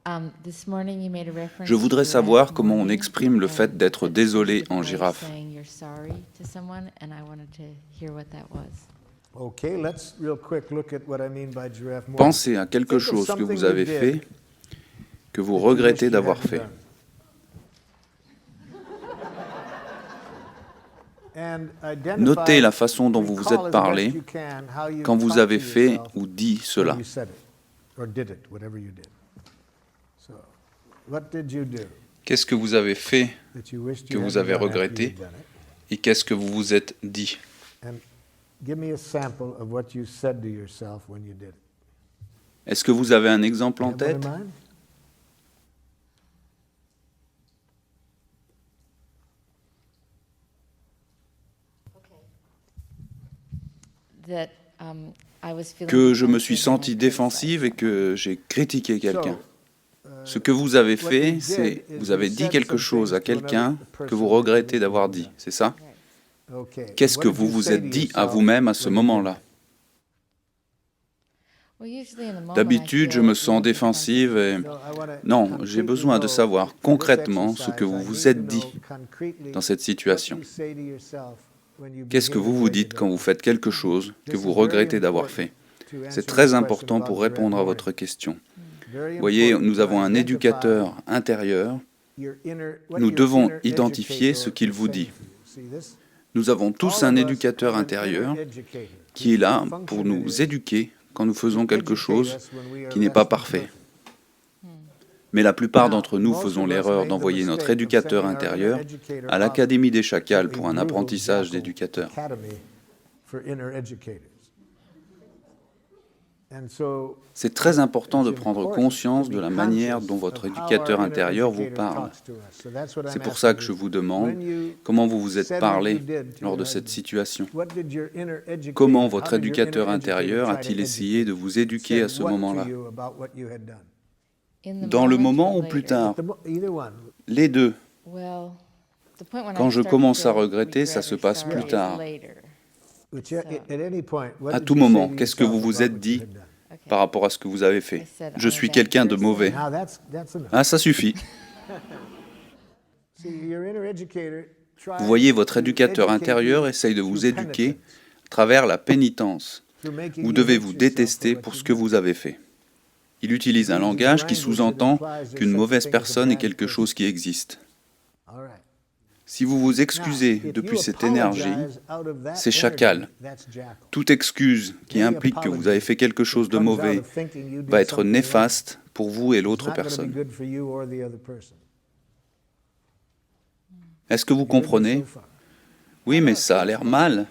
Je voudrais savoir comment on exprime le fait d'être désolé en girafe. Pensez à quelque chose que vous avez fait, que vous regrettez d'avoir fait. Notez la façon dont vous vous êtes parlé quand vous avez fait ou dit cela. Qu'est-ce que vous avez fait que vous avez regretté et qu'est-ce que vous vous êtes dit? Est-ce que vous avez un exemple en tête? Que je me suis sentie défensive et que j'ai critiqué quelqu'un. Ce que vous avez fait, c'est vous avez dit quelque chose à quelqu'un que vous regrettez d'avoir dit, c'est ça? Qu'est-ce que vous vous êtes dit à vous-même à ce moment-là? D'habitude, je me sens défensive et... Non, j'ai besoin de savoir concrètement ce que vous vous êtes dit dans cette situation. Qu'est-ce que vous vous dites quand vous faites quelque chose que vous regrettez d'avoir fait? C'est très important pour répondre à votre question. Voyez, nous avons un éducateur intérieur. Nous devons identifier ce qu'il vous dit. Nous avons tous un éducateur intérieur qui est là pour nous éduquer quand nous faisons quelque chose qui n'est pas parfait. Mais la plupart d'entre nous faisons l'erreur d'envoyer notre éducateur intérieur à l'Académie des Chacals pour un apprentissage d'éducateur. C'est très important de prendre conscience de la manière dont votre éducateur intérieur vous parle. C'est pour ça que je vous demande comment vous vous êtes parlé lors de cette situation. Comment votre éducateur intérieur a-t-il essayé de vous éduquer à ce moment-là? Dans le moment ou plus tard? Les deux. Quand je commence à regretter, ça se passe plus tard. À tout moment, qu'est-ce que vous vous êtes dit par rapport à ce que vous avez fait? Je suis quelqu'un de mauvais. Ah, ça suffit. Vous voyez, votre éducateur intérieur essaye de vous éduquer à travers la pénitence. Vous devez vous détester pour ce que vous avez fait. Il utilise un langage qui sous-entend qu'une mauvaise personne est quelque chose qui existe. Si vous vous excusez depuis cette énergie, c'est chacal. Toute excuse qui implique que vous avez fait quelque chose de mauvais va être néfaste pour vous et l'autre personne. Est-ce que vous comprenez? Oui, mais ça a l'air mal.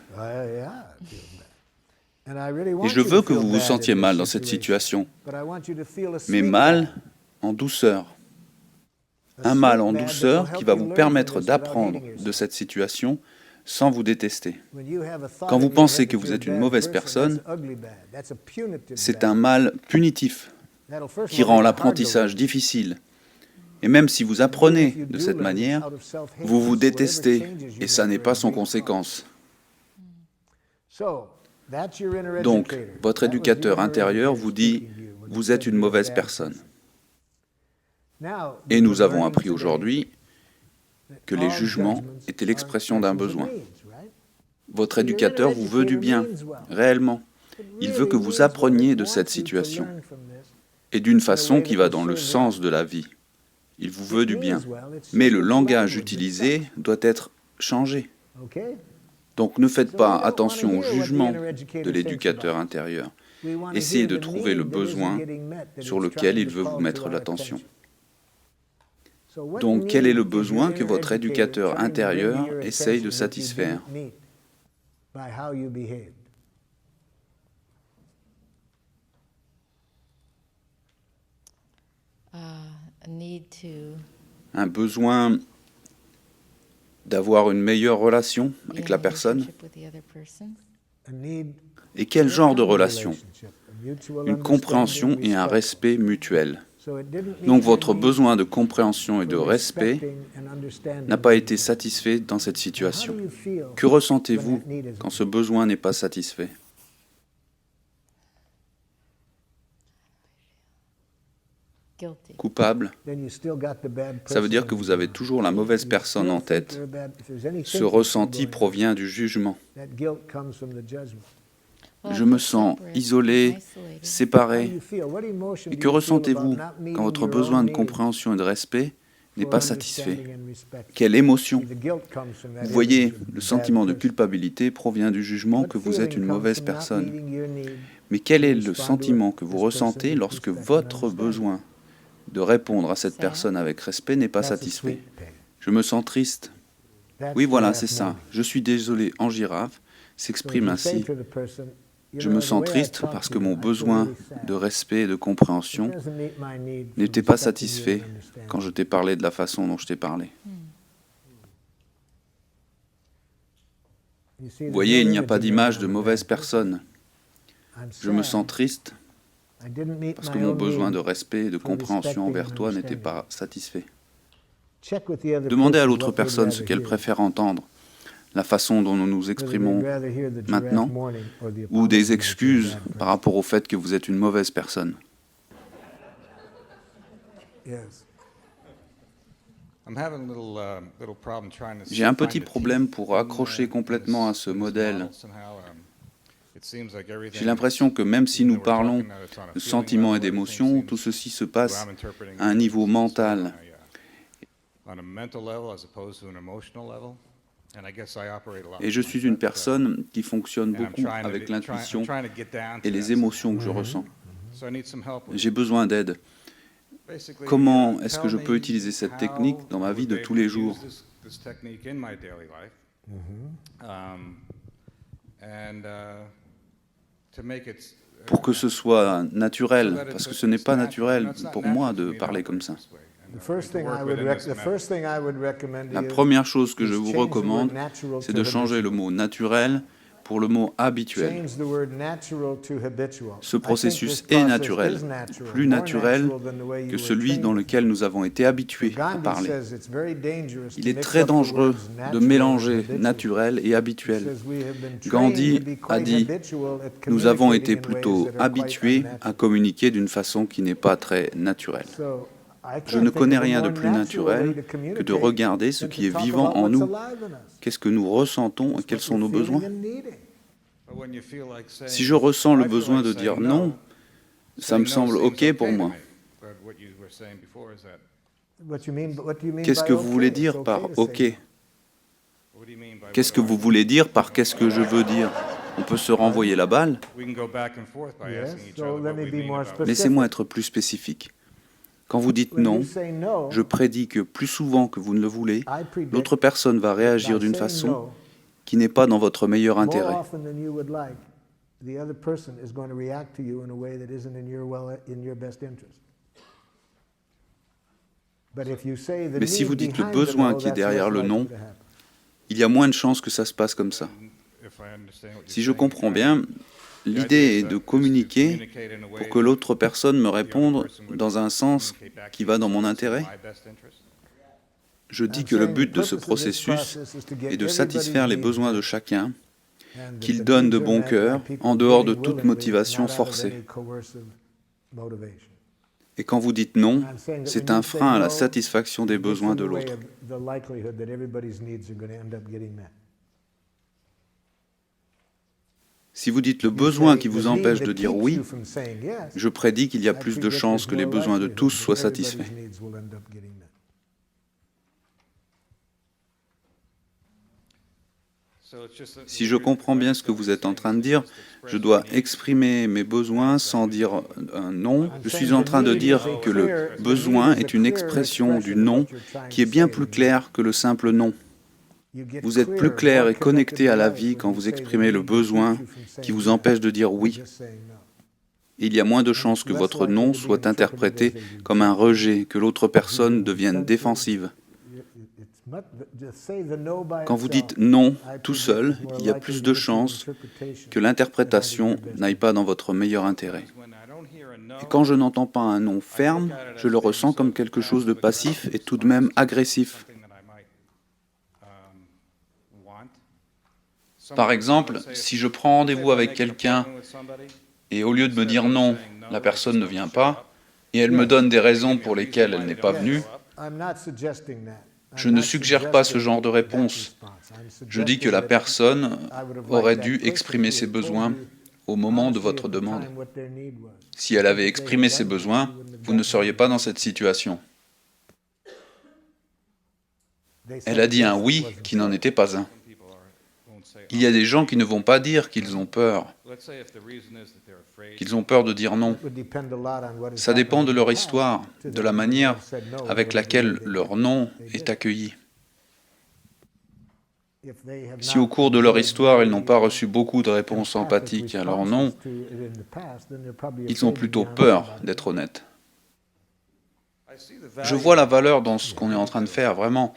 Et je veux que vous vous sentiez mal dans cette situation, mais mal en douceur. Un mal en douceur qui va vous permettre d'apprendre de cette situation sans vous détester. Quand vous pensez que vous êtes une mauvaise personne, c'est un mal punitif qui rend l'apprentissage difficile. Et même si vous apprenez de cette manière, vous vous détestez et ça n'est pas sans conséquence. Donc, votre éducateur intérieur vous dit « vous êtes une mauvaise personne ». Et nous avons appris aujourd'hui que les jugements étaient l'expression d'un besoin. Votre éducateur vous veut du bien, réellement. Il veut que vous appreniez de cette situation, et d'une façon qui va dans le sens de la vie. Il vous veut du bien, mais le langage utilisé doit être changé. Donc ne faites pas attention au jugement de l'éducateur intérieur. Essayez de trouver le besoin sur lequel il veut vous mettre l'attention. Donc, quel est le besoin que votre éducateur intérieur essaye de satisfaire? Un besoin d'avoir une meilleure relation avec la personne? Et quel genre de relation? Une compréhension et un respect mutuel. Donc votre besoin de compréhension et de respect n'a pas été satisfait dans cette situation. Que ressentez-vous quand ce besoin n'est pas satisfait? coupable, ça veut dire que vous avez toujours la mauvaise personne en tête. Ce ressenti provient du jugement. Je me sens isolé, séparé. Et que ressentez-vous quand votre besoin de compréhension et de respect n'est pas satisfait? Quelle émotion? Vous voyez, le sentiment de culpabilité provient du jugement que vous êtes une mauvaise personne. Mais quel est le sentiment que vous ressentez lorsque votre besoin de répondre à cette personne avec respect n'est pas satisfait? Je me sens triste. Oui, voilà, c'est ça. Je suis désolé en girafe s'exprime ainsi. Je me sens triste parce que mon besoin de respect et de compréhension n'était pas satisfait quand je t'ai parlé de la façon dont je t'ai parlé. Vous voyez, il n'y a pas d'image de mauvaise personne. Je me sens triste parce que mon besoin de respect et de compréhension envers toi n'était pas satisfait. Demandez à l'autre personne ce qu'elle préfère entendre, la façon dont nous nous exprimons maintenant, ou des excuses par rapport au fait que vous êtes une mauvaise personne. J'ai un petit problème pour accrocher complètement à ce modèle. J'ai l'impression que même si nous parlons de sentiments et d'émotions, tout ceci se passe à un niveau mental. Et je suis une personne qui fonctionne beaucoup avec l'intuition et les émotions que je ressens. J'ai besoin d'aide. Comment est-ce que je peux utiliser cette technique dans ma vie de tous les jours? Pour que ce soit naturel, parce que ce n'est pas naturel pour moi de parler comme ça. La première chose que je vous recommande, c'est de changer le mot naturel pour le mot habituel. Ce processus est naturel, plus naturel que celui dans lequel nous avons été habitués à parler. Il est très dangereux de mélanger naturel et habituel. Gandhi a dit « Nous avons été plutôt habitués à communiquer d'une façon qui n'est pas très naturelle ». Je ne connais rien de plus naturel que de regarder ce qui est vivant en nous. Qu'est-ce que nous ressentons et quels sont nos besoins? Si je ressens le besoin de dire non, ça me semble OK pour moi. Qu'est-ce que vous voulez dire par OK? Qu'est-ce que vous voulez dire par qu'est-ce que je veux dire? On peut se renvoyer la balle? Laissez-moi être plus spécifique. Quand vous dites non, je prédis que plus souvent que vous ne le voulez, l'autre personne va réagir d'une façon qui n'est pas dans votre meilleur intérêt. Mais si vous dites le besoin qui est derrière le non, il y a moins de chances que ça se passe comme ça. Si je comprends bien, l'idée est de communiquer pour que l'autre personne me réponde dans un sens qui va dans mon intérêt. Je dis que le but de ce processus est de satisfaire les besoins de chacun, qu'il donne de bon cœur, en dehors de toute motivation forcée. Et quand vous dites non, c'est un frein à la satisfaction des besoins de l'autre. Si vous dites le besoin qui vous empêche de dire oui, je prédis qu'il y a plus de chances que les besoins de tous soient satisfaits. Si je comprends bien ce que vous êtes en train de dire, je dois exprimer mes besoins sans dire un non. Je suis en train de dire que le besoin est une expression du non qui est bien plus claire que le simple non. Vous êtes plus clair et connecté à la vie quand vous exprimez le besoin qui vous empêche de dire oui. Il y a moins de chances que votre non soit interprété comme un rejet, que l'autre personne devienne défensive. Quand vous dites non tout seul, il y a plus de chances que l'interprétation n'aille pas dans votre meilleur intérêt. Et quand je n'entends pas un non ferme, je le ressens comme quelque chose de passif et tout de même agressif. Par exemple, si je prends rendez-vous avec quelqu'un et au lieu de me dire non, la personne ne vient pas, et elle me donne des raisons pour lesquelles elle n'est pas venue, je ne suggère pas ce genre de réponse. Je dis que la personne aurait dû exprimer ses besoins au moment de votre demande. Si elle avait exprimé ses besoins, vous ne seriez pas dans cette situation. Elle a dit un oui qui n'en était pas un. Il y a des gens qui ne vont pas dire qu'ils ont peur de dire non. Ça dépend de leur histoire, de la manière avec laquelle leur non est accueilli. Si au cours de leur histoire, ils n'ont pas reçu beaucoup de réponses empathiques à leur non, ils ont plutôt peur d'être honnêtes. Je vois la valeur dans ce qu'on est en train de faire, vraiment.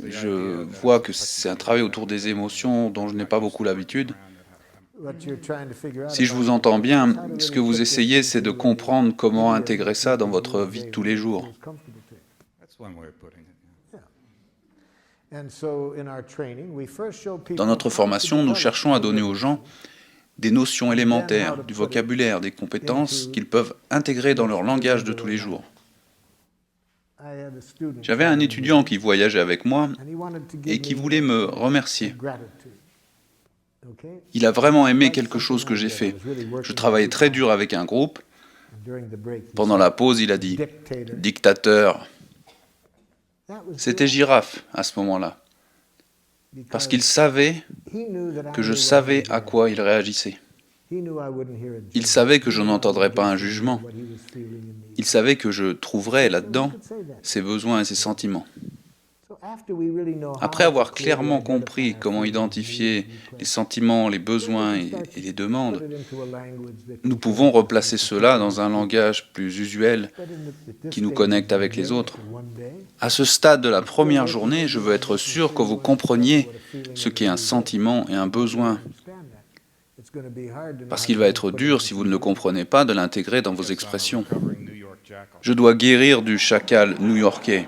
Je vois que c'est un travail autour des émotions dont je n'ai pas beaucoup l'habitude. Si je vous entends bien, ce que vous essayez, c'est de comprendre comment intégrer ça dans votre vie de tous les jours. Dans notre formation, nous cherchons à donner aux gens des notions élémentaires, du vocabulaire, des compétences qu'ils peuvent intégrer dans leur langage de tous les jours. J'avais un étudiant qui voyageait avec moi et qui voulait me remercier. Il a vraiment aimé quelque chose que j'ai fait. Je travaillais très dur avec un groupe. Pendant la pause, il a dit « dictateur ». C'était Girafe à ce moment-là, parce qu'il savait que je savais à quoi il réagissait. Il savait que je n'entendrais pas un jugement. Il savait que je trouverais là-dedans ses besoins et ses sentiments. Après avoir clairement compris comment identifier les sentiments, les besoins et les demandes, nous pouvons replacer cela dans un langage plus usuel qui nous connecte avec les autres. À ce stade de la première journée, je veux être sûr que vous compreniez ce qu'est un sentiment et un besoin. Parce qu'il va être dur, si vous ne le comprenez pas, de l'intégrer dans vos expressions. Je dois guérir du chacal new-yorkais.